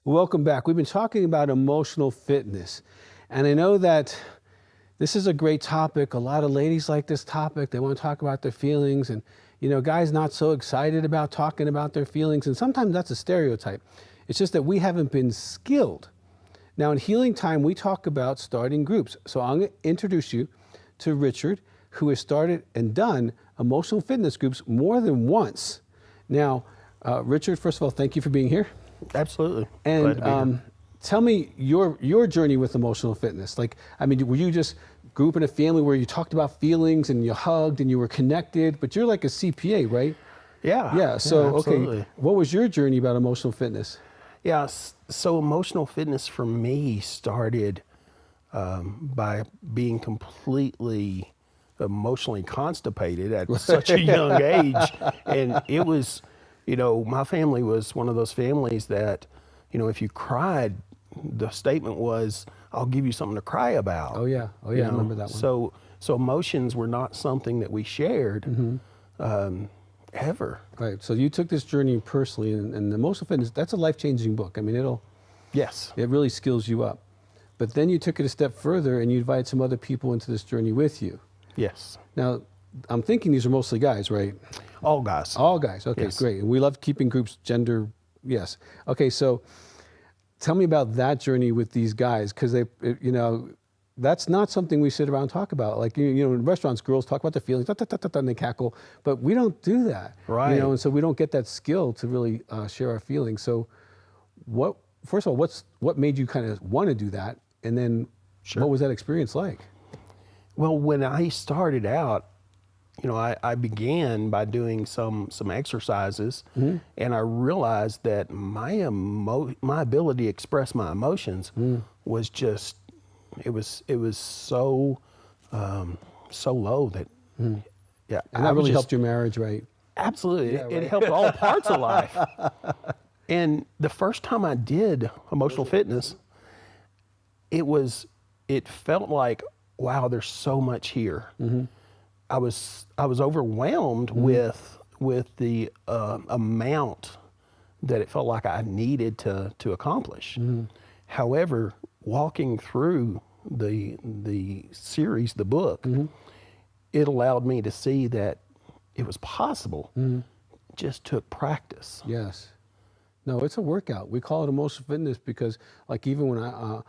Welcome back. We've been talking about emotional fitness, and I know that this is a great topic. A lot of ladies like this topic. They want to talk about their feelings, and guys not so excited about talking about their feelings, and sometimes that's a stereotype. It's just that we haven't been skilled. Now in Healing Time, we talk about starting groups. So I'm going to introduce you to Richard, who has started and done emotional fitness groups more than once. Now, Richard, first of all, thank you for being here. Absolutely. And tell me your journey with emotional fitness. Like, I mean, were you just grew up in a family where you talked about feelings and you hugged and you were connected? But you're like a CPA, right? Yeah. Yeah. So, absolutely. Okay, what was your journey about emotional fitness? Yeah. So emotional fitness for me started by being completely emotionally constipated at such a young age. And it was, my family was one of those families that, if you cried, the statement was, I'll give you something to cry about. Oh yeah. I remember that one. So emotions were not something that we shared ever. Right. So you took this journey personally, and emotional fitness, that's a life-changing book. I mean, it really skills you up. But then you took it a step further and you invited some other people into this journey with you. Yes. Now, I'm thinking these are mostly guys, right? All guys. All guys. Okay, Yes. great. And we love keeping groups gender, yes. Okay, so tell me about that journey with these guys, because that's not something we sit around and talk about. Like, in restaurants, girls talk about their feelings, and they cackle, but we don't do that. Right. And so we don't get that skill to really share our feelings. So first of all, what made you kind of want to do that? And then What was that experience like? Well, when I started out, I began by doing some exercises, and I realized that my ability to express my emotions was just it was so low that yeah. And that really helped your marriage, right? Absolutely, Yeah, right. It helped all parts of life. And the first time I did emotional fitness, it felt like, wow, there's so much here. I was overwhelmed with the amount that it felt like I needed to accomplish. However, walking through the series, the book, it allowed me to see that it was possible. It just took practice. Yes. No, it's a workout. We call it emotional fitness because, like, even when of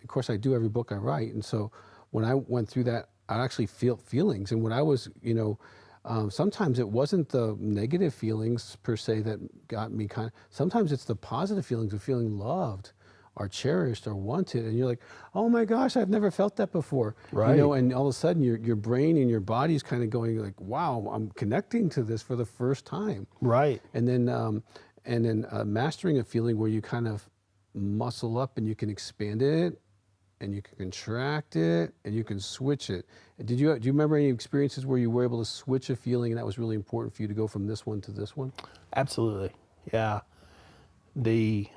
course, I do every book I write, and so when I went through that, I actually feel feelings. And when I was, sometimes it wasn't the negative feelings per se that got me sometimes it's the positive feelings of feeling loved or cherished or wanted. And you're like, oh my gosh, I've never felt that before. Right. And all of a sudden your brain and your body's kind of going like, wow, I'm connecting to this for the first time. Right. And then mastering a feeling where you kind of muscle up and you can expand it, and you can contract it, and you can switch it. Do you remember any experiences where you were able to switch a feeling and that was really important for you to go from this one to this one? Absolutely, yeah. The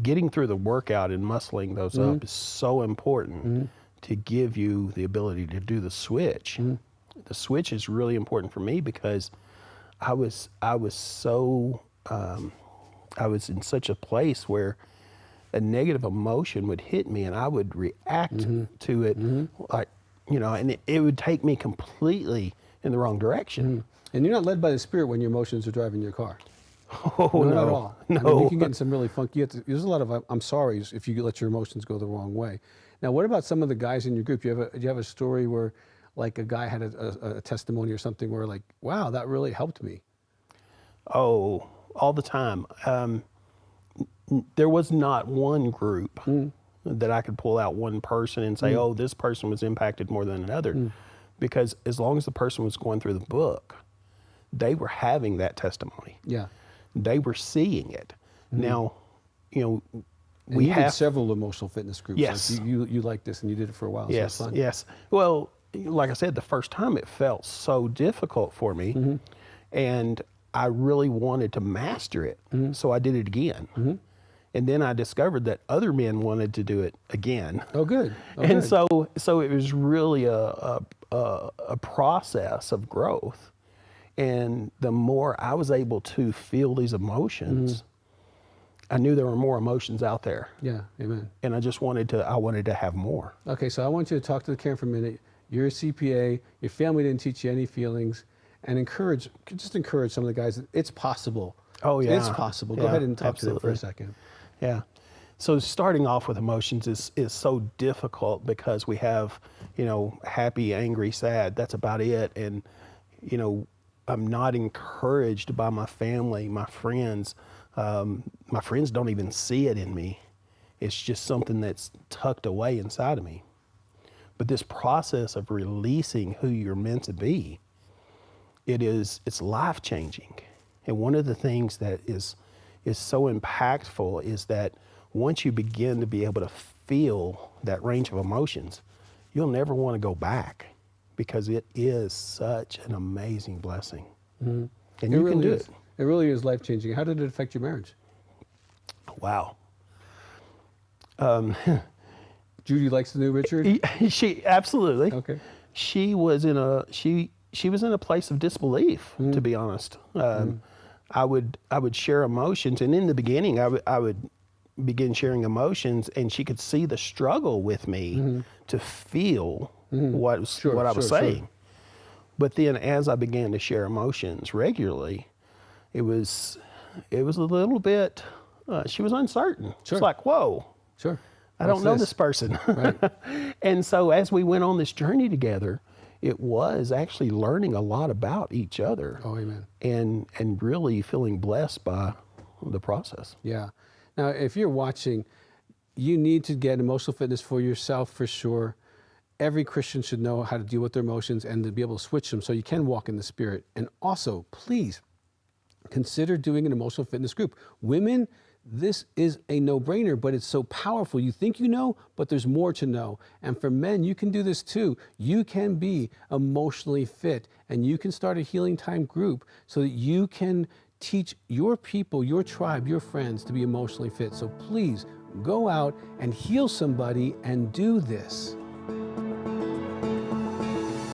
getting through the workout and muscling those up is so important to give you the ability to do the switch. The switch is really important for me because I was in such a place where a negative emotion would hit me and I would react to it like, and it would take me completely in the wrong direction. And you're not led by the Spirit when your emotions are driving your car. Oh, no. Not at all. No. I mean, you can get in some really funky, there's a lot of I'm sorry's if you let your emotions go the wrong way. Now, what about some of the guys in your group? Do you have a story where, like, a guy had a testimony or something where, like, wow, that really helped me? Oh, all the time. There was not one group that I could pull out one person and say, oh, this person was impacted more than another. Because as long as the person was going through the book, they were having that testimony. Yeah. They were seeing it. Now, And you did several emotional fitness groups. Yes. Like you like this and you did it for a while. Yes, so it's fun. yes. Well, like I said, the first time it felt so difficult for me, and I really wanted to master it, so I did it again. And then I discovered that other men wanted to do it again. Oh, good. Oh, And good. so it was really a process of growth. And the more I was able to feel these emotions, I knew there were more emotions out there, Yeah, amen. and I wanted to have more. Okay, so I want you to talk to the Karen for a minute. You're a CPA, your family didn't teach you any feelings, and just encourage some of the guys. It's possible. Oh, yeah. It's possible. Go Yeah, ahead and talk to them for a absolutely. second. Yeah. So starting off with emotions is so difficult because we have, happy, angry, sad. That's about it. And, I'm not encouraged by my family, my friends. My friends don't even see it in me. It's just something that's tucked away inside of me. But this process of releasing who you're meant to be, it's life-changing. And one of the things that is so impactful is that once you begin to be able to feel that range of emotions, you'll never want to go back because it is such an amazing blessing. Mm-hmm. And you can do it. It really is life-changing. How did it affect your marriage? Wow. Judy likes the new Richard? She absolutely. Okay. She was in a place of disbelief, to be honest. I would share emotions, and in the beginning, I would begin sharing emotions, and she could see the struggle with me to feel what I was saying. Sure. But then, as I began to share emotions regularly, it was a little bit. She was uncertain. Sure. It's like, whoa. Sure. I don't know this person. Right. And so as we went on this journey together, it was actually learning a lot about each other. Oh, amen. And really feeling blessed by the process. Yeah. Now, if you're watching, you need to get emotional fitness for yourself for sure. Every Christian should know how to deal with their emotions and to be able to switch them so you can walk in the Spirit. And also, please consider doing an emotional fitness group. Women, this is a no-brainer, but it's so powerful. You think you know, but there's more to know. And for men, you can do this too. You can be emotionally fit, and you can start a healing time group so that you can teach your people, your tribe, your friends to be emotionally fit. So please go out and heal somebody and do this.